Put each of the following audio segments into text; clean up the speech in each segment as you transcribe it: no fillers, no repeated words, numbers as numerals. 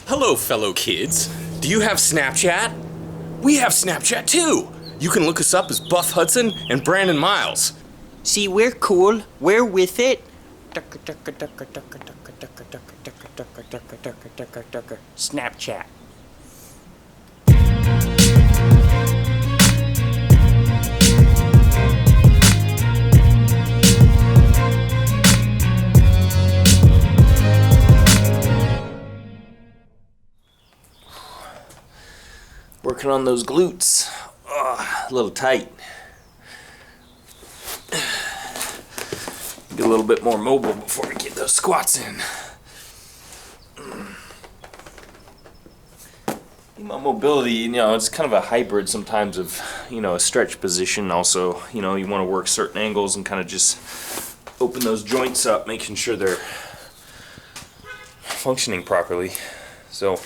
Hello, fellow kids. Do you have Snapchat? We have Snapchat too. You can look us up as Buff Hudson and Brandon Miles. See, we're cool. We're with it. Snapchat. Working on those glutes. A little tight. Get a little bit more mobile before we get those squats in. My mobility, it's kind of a hybrid sometimes of, a stretch position. Also, you want to work certain angles and kind of just open those joints up, making sure they're functioning properly. So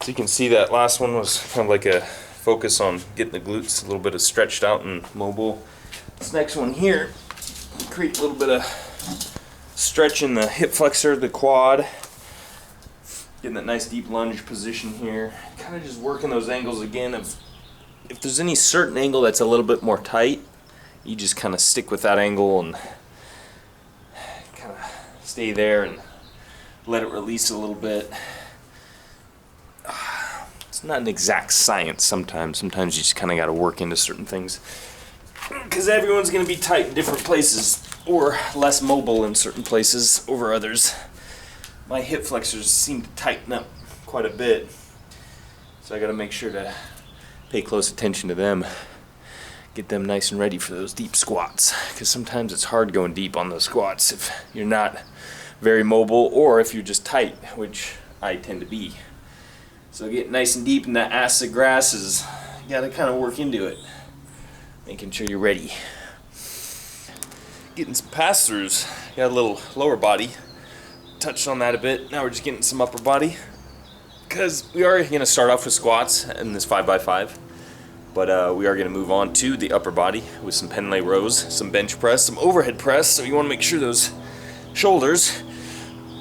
you can see that last one was kind of like a focus on getting the glutes a little bit of stretched out and mobile. This next one here, create a little bit of stretch in the hip flexor, the quad, getting that nice deep lunge position here. Kind of just working those angles again. If there's any certain angle that's a little bit more tight, you just kind of stick with that angle and kind of stay there and let it release a little bit. It's not an exact science sometimes. Sometimes you just kind of got to work into certain things, because everyone's going to be tight in different places or less mobile in certain places over others. My hip flexors seem to tighten up quite a bit, so I got to make sure to pay close attention to them, get them nice and ready for those deep squats, because sometimes it's hard going deep on those squats if you're not very mobile or if you're just tight, which I tend to be. So getting nice and deep in that ass of grass is, you gotta kind of work into it, making sure you're ready. Getting some pass-throughs. Got a little lower body, touched on that a bit. Now we're just getting some upper body, because we are going to start off with squats in this 5x5, but we are going to move on to the upper body with some PENDLAY rows, some bench press, some overhead press. So you want to make sure those shoulders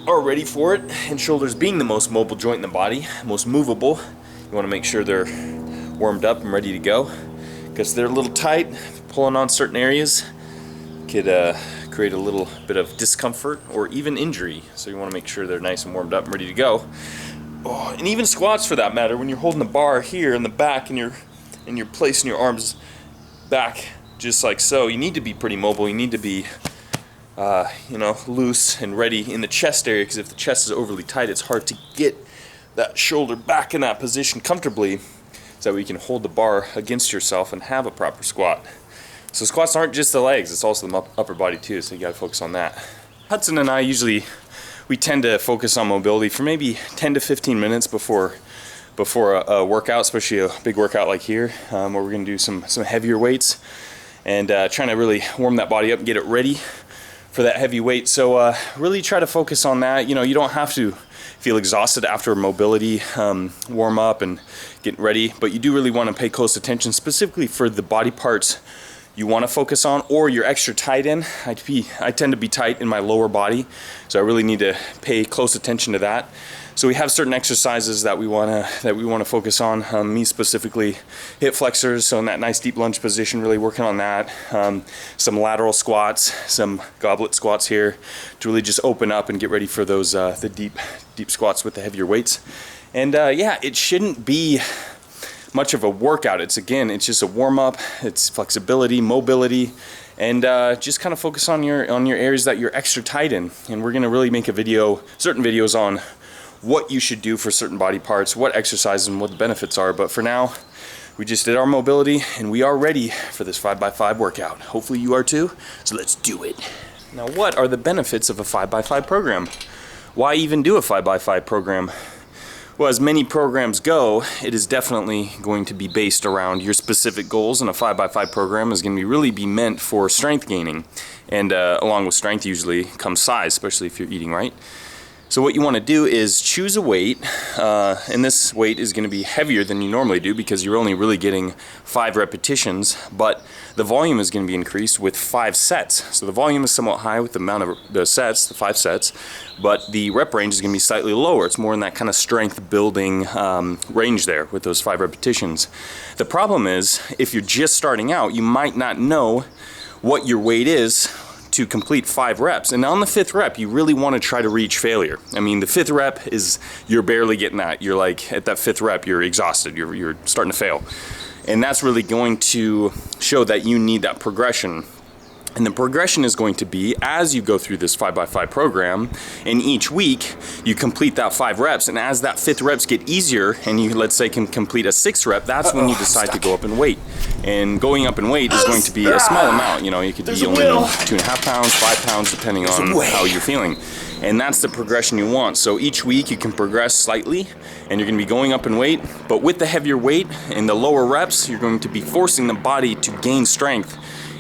are ready for it, and shoulders being the most mobile joint in the body, most movable, you want to make sure they're warmed up and ready to go, because they're a little tight, pulling on certain areas could create a little bit of discomfort or even injury. So you want to make sure they're nice and warmed up and ready to go. And even squats for that matter, when you're holding the bar here in the back and you're placing your arms back just like so, you need to be pretty mobile. You need to be loose and ready in the chest area, because if the chest is overly tight, it's hard to get that shoulder back in that position comfortably, so that you can hold the bar against yourself and have a proper squat. So squats aren't just the legs, it's also the upper body too, so you gotta focus on that. Hudson and I we tend to focus on mobility for maybe 10 to 15 minutes before a workout, especially a big workout like here, where we're gonna do some heavier weights, and trying to really warm that body up and get it ready for that heavy weight. So really try to focus on that. You don't have to feel exhausted after a mobility warm up and getting ready, but you do really want to pay close attention specifically for the body parts you want to focus on, or you're extra tight in. I tend to be tight in my lower body, so I really need to pay close attention to that. So we have certain exercises that we want to focus on. Me specifically, hip flexors. So in that nice deep lunge position, really working on that. Some lateral squats, some goblet squats here, to really just open up and get ready for those the deep squats with the heavier weights. And it shouldn't be much of a workout. It's just a warm up. It's flexibility, mobility, and just kind of focus on your areas that you're extra tight in. And we're gonna really make certain videos on what you should do for certain body parts, what exercises and what the benefits are. But for now, we just did our mobility and we are ready for this 5x5 workout. Hopefully you are too, so let's do it. Now, what are the benefits of a 5x5 program? Why even do a 5x5 program? Well, as many programs go, it is definitely going to be based around your specific goals, and a 5x5 program is going to really be meant for strength gaining. And along with strength usually comes size, especially if you're eating right. So what you want to do is choose a weight, and this weight is going to be heavier than you normally do because you're only really getting 5 repetitions, but the volume is going to be increased with 5 sets. So the volume is somewhat high with the amount of the sets, the 5 sets, but the rep range is going to be slightly lower. It's more in that kind of strength building range there with those 5 repetitions. The problem is, if you're just starting out, you might not know what your weight is to complete 5 reps, and on the 5th rep you really want to try to reach failure. I mean, the 5th rep is, you're barely getting that. You're like, at that 5th rep you're exhausted, you're starting to fail, and that's really going to show that you need that progression. And the progression is going to be, as you go through this 5x5 program, and each week you complete that 5 reps, and as that 5th reps get easier, and you, let's say, can complete a 6th rep, that's when you decide to go up in weight. And going up in weight is going to be a small amount. You know, you could be only 2.5 pounds, 5 pounds, depending on how you're feeling. And that's the progression you want. So each week you can progress slightly, and you're going to be going up in weight, but with the heavier weight and the lower reps, you're going to be forcing the body to gain strength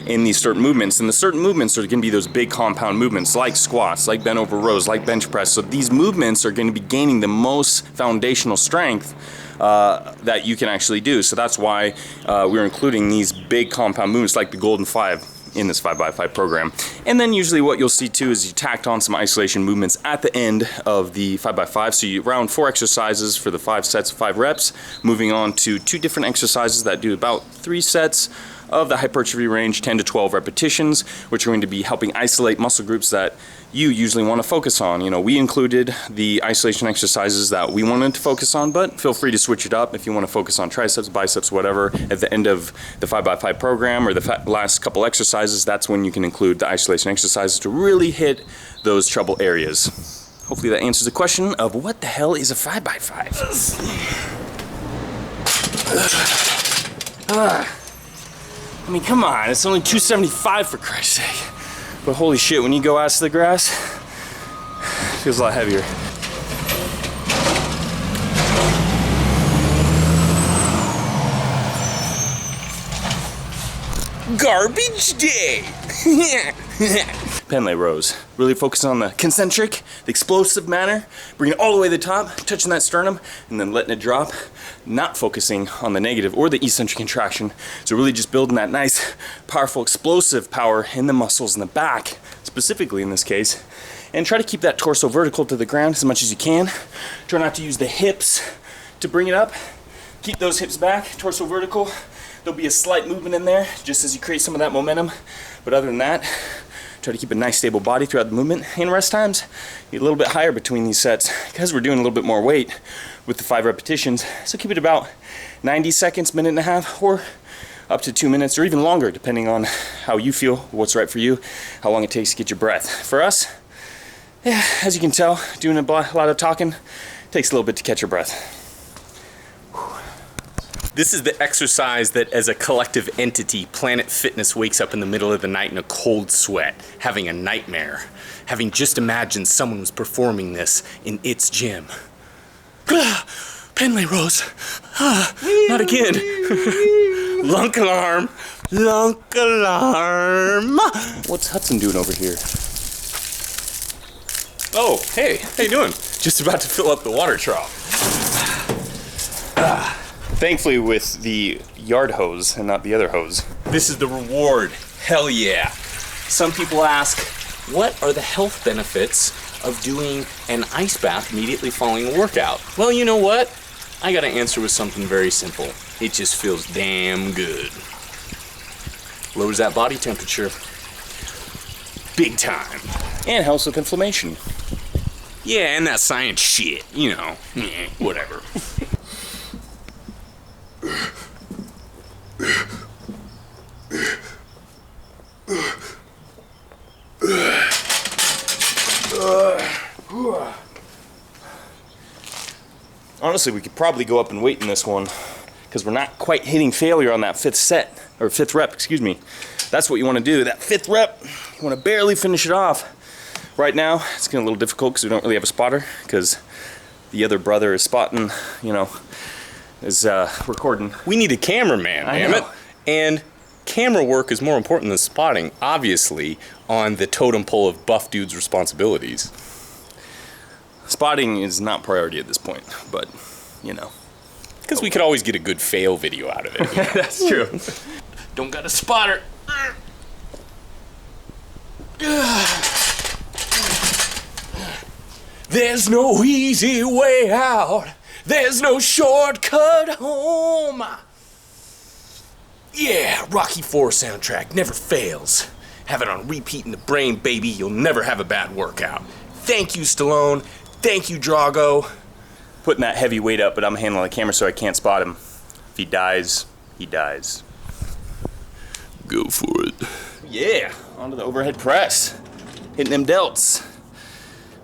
in these certain movements. And the certain movements are going to be those big compound movements like squats, like bent over rows, like bench press. So these movements are going to be gaining the most foundational strength that you can actually do. So that's why we're including these big compound movements like the Golden 5 in this 5x5 program. And then usually what you'll see too is you tacked on some isolation movements at the end of the 5x5. So you round 4 exercises for the 5 sets of 5 reps, moving on to 2 different exercises that do about 3 sets of the hypertrophy range, 10 to 12 repetitions, which are going to be helping isolate muscle groups that you usually want to focus on. You know, we included the isolation exercises that we wanted to focus on, but feel free to switch it up if you want to focus on triceps, biceps, whatever. At the end of the 5x5 program or the last couple exercises, that's when you can include the isolation exercises to really hit those trouble areas. Hopefully that answers the question of what the hell is a 5x5? I mean, come on, it's only 275 for Christ's sake. But holy shit, when you go ass to the grass, it feels a lot heavier. Garbage day! Pendlay rows. Really focus on the concentric, the explosive manner, bring it all the way to the top, touching that sternum, and then letting it drop, not focusing on the negative or the eccentric contraction. So really just building that nice, powerful, explosive power in the muscles in the back, specifically in this case, and try to keep that torso vertical to the ground as much as you can. Try not to use the hips to bring it up. Keep those hips back, torso vertical. There'll be a slight movement in there just as you create some of that momentum, but other than that, try to keep a nice stable body throughout the movement. And rest times, be a little bit higher between these sets because we're doing a little bit more weight with the 5 repetitions. So keep it about 90 seconds, minute and a half, or up to 2 minutes, or even longer, depending on how you feel, what's right for you, how long it takes to get your breath. For us, yeah, as you can tell, doing a lot of talking takes a little bit to catch your breath. This is the exercise that, as a collective entity, Planet Fitness wakes up in the middle of the night in a cold sweat, having a nightmare, having just imagined someone was performing this in its gym. Pendlay rows. Not again. Lunk alarm. Lunk alarm. What's Hudson doing over here? Oh, hey, how you doing? Just about to fill up the water trough. Thankfully with the yard hose and not the other hose. This is the reward. Hell yeah. Some people ask, what are the health benefits of doing an ice bath immediately following a workout? Well, you know what? I got to answer with something very simple. It just feels damn good. Lowers that body temperature. Big time. And helps with inflammation. Yeah, and that science shit, you know, whatever. Honestly, we could probably go up and weight in this one because we're not quite hitting failure on that 5th set, or 5th rep, excuse me. That's what you want to do. That 5th rep, you want to barely finish it off. Right now, it's getting a little difficult because we don't really have a spotter because the other brother is spotting, you know, is recording. We need a cameraman, damn it. And camera work is more important than spotting, obviously, on the totem pole of buff dudes' responsibilities. Spotting is not priority at this point, but, you know. Because we could always get a good fail video out of it. You know? That's true. Don't got a spotter. There's no easy way out. There's no shortcut home. Yeah, Rocky IV soundtrack never fails. Have it on repeat in the brain, baby. You'll never have a bad workout. Thank you, Stallone. Thank you, Drago. Putting that heavy weight up, but I'm handling the camera so I can't spot him. If he dies, he dies. Go for it. Yeah, onto the overhead press. Hitting them delts.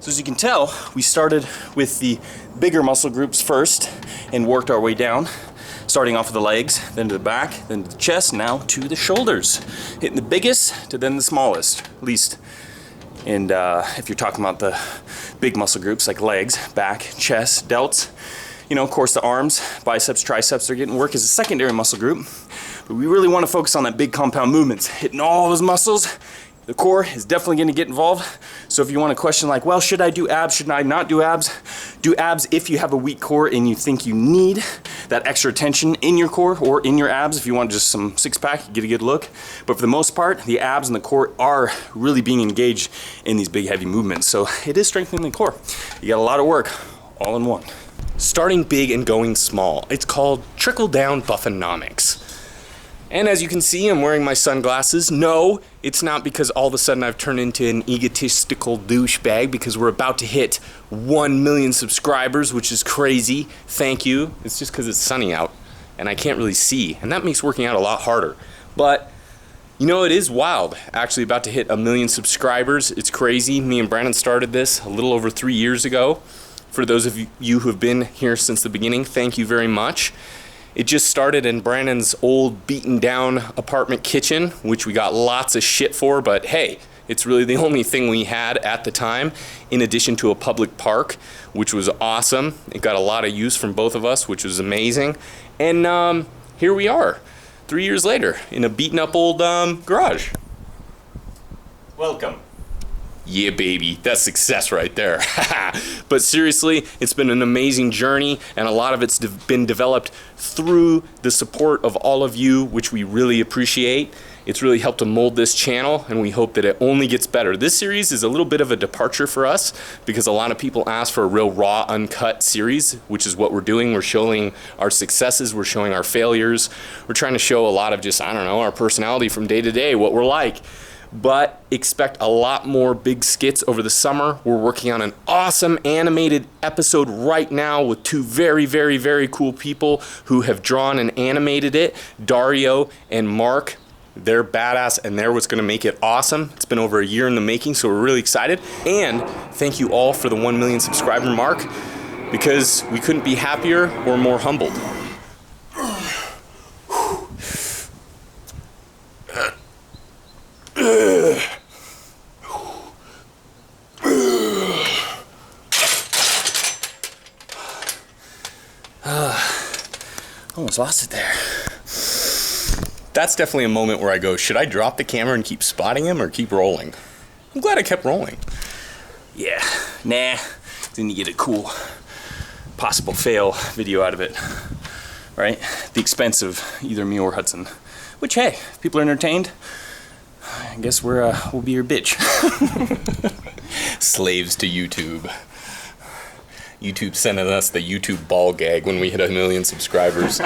So as you can tell, we started with the bigger muscle groups first and worked our way down. Starting off with the legs, then to the back, then to the chest, now to the shoulders. Hitting the biggest to then the smallest, at least. And if you're talking about the big muscle groups like legs, back, chest, delts, you know, of course the arms, biceps, triceps are getting work as a secondary muscle group. But we really want to focus on that big compound movements, hitting all those muscles. The core is definitely going to get involved. So if you want a question like, well, should I do abs? Should I not do abs? Do abs if you have a weak core and you think you need that extra tension in your core or in your abs. If you want just some six pack, you get a good look. But for the most part, the abs and the core are really being engaged in these big heavy movements. So it is strengthening the core. You got a lot of work all in one. Starting big and going small. It's called trickle-down buffonomics. And as you can see, I'm wearing my sunglasses. No, it's not because all of a sudden I've turned into an egotistical douchebag, because we're about to hit 1 million subscribers, which is crazy. Thank you. It's just because it's sunny out and I can't really see, and that makes working out a lot harder. But you know, it is wild. Actually about to hit 1 million subscribers. It's crazy. Me and Brandon started this a little over 3 years ago. For those of you who have been here since the beginning, thank you very much. It just started in Brandon's old beaten down apartment kitchen, which we got lots of shit for, but hey, it's really the only thing we had at the time, in addition to a public park, which was awesome. It got a lot of use from both of us, which was amazing. And here we are, 3 years later, in a beaten up old garage. Welcome. Yeah, baby, that's success right there. But seriously, it's been an amazing journey, and a lot of it's been developed through the support of all of you, which we really appreciate. It's really helped to mold this channel, and we hope that it only gets better. This series is a little bit of a departure for us, because a lot of people ask for a real raw, uncut series, which is what we're doing. We're showing our successes, we're showing our failures. We're trying to show a lot of just, I don't know, our personality from day to day, what we're like. But expect a lot more big skits over the summer. We're working on an awesome animated episode right now with two very, very, very cool people who have drawn and animated it, Dario and Mark. They're badass, and they're what's gonna make it awesome. It's been over a year in the making, so we're really excited. And thank you all for the 1 million subscriber mark, because we couldn't be happier or more humbled. Almost lost it there. That's definitely a moment where I go, should I drop the camera and keep spotting him or keep rolling? I'm glad I kept rolling. Yeah, nah. Then you get a cool possible fail video out of it, right? At the expense of either me or Hudson. Which, hey, if people are entertained, I guess we'll be your bitch. Slaves to YouTube. YouTube sending us the YouTube ball gag when we hit 1 million subscribers.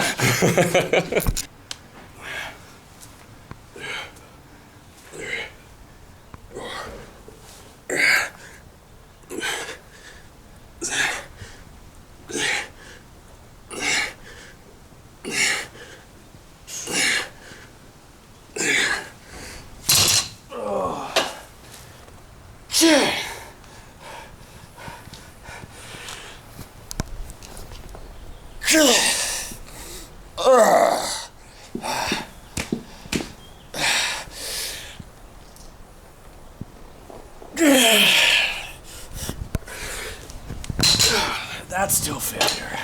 That's still failure.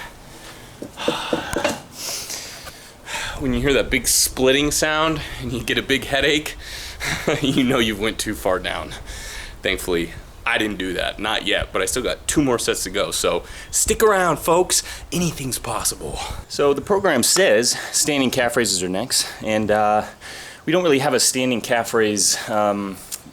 When you hear that big splitting sound and you get a big headache, you know you've went too far down. Thankfully, I didn't do that, not yet, but I still got 2 more sets to go. So stick around, folks. Anything's possible. So the program says standing calf raises are next, and we don't really have a standing calf raise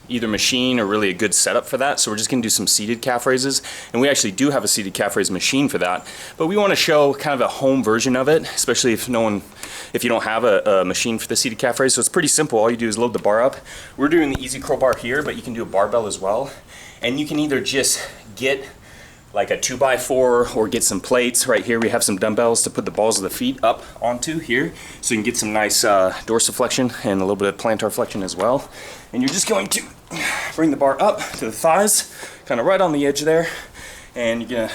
either machine or really a good setup for that, so we're just going to do some seated calf raises, and we actually do have a seated calf raise machine for that, but we want to show kind of a home version of it, especially if you don't have a machine for the seated calf raise. So it's pretty simple. All you do is load the bar up. We're doing the easy curl bar here, but you can do a barbell as well, and you can either just get like a 2x4 or get some plates. Right here we have some dumbbells to put the balls of the feet up onto here, so you can get some nice dorsiflexion and a little bit of plantar flexion as well. And you're just going to bring the bar up to the thighs, kind of right on the edge there, and you're gonna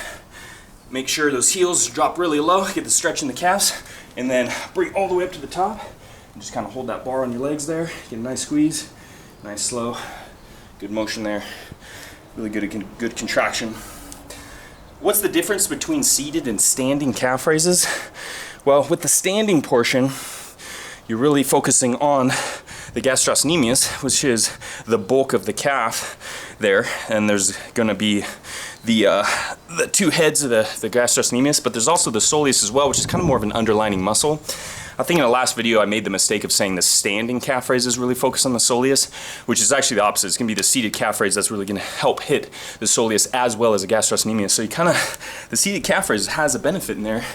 make sure those heels drop really low, get the stretch in the calves, and then bring all the way up to the top, and just kind of hold that bar on your legs there, get a nice squeeze, nice slow, good motion there, really good contraction. What's the difference between seated and standing calf raises? Well, with the standing portion, you're really focusing on the gastrocnemius, which is the bulk of the calf there, and there's going to be the 2 heads of the gastrocnemius, but there's also the soleus as well, which is kind of more of an underlining muscle. I think in the last video I made the mistake of saying the standing calf raises really focus on the soleus, which is actually the opposite. It's going to be the seated calf raise that's really going to help hit the soleus as well as the gastrocnemius. So you kind of, the seated calf raise has a benefit in there,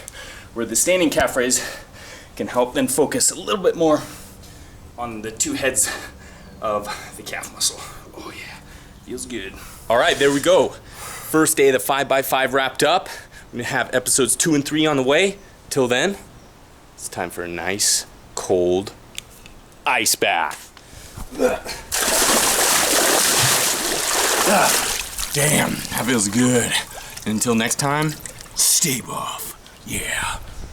where the standing calf raise can help then focus a little bit more on the 2 heads of the calf muscle. Oh yeah, feels good. All right, there we go. First day of the 5x5 wrapped up. We're gonna have episodes 2 and 3 on the way. Till then, it's time for a nice, cold ice bath. Damn, that feels good. And until next time, stay buff. Yeah.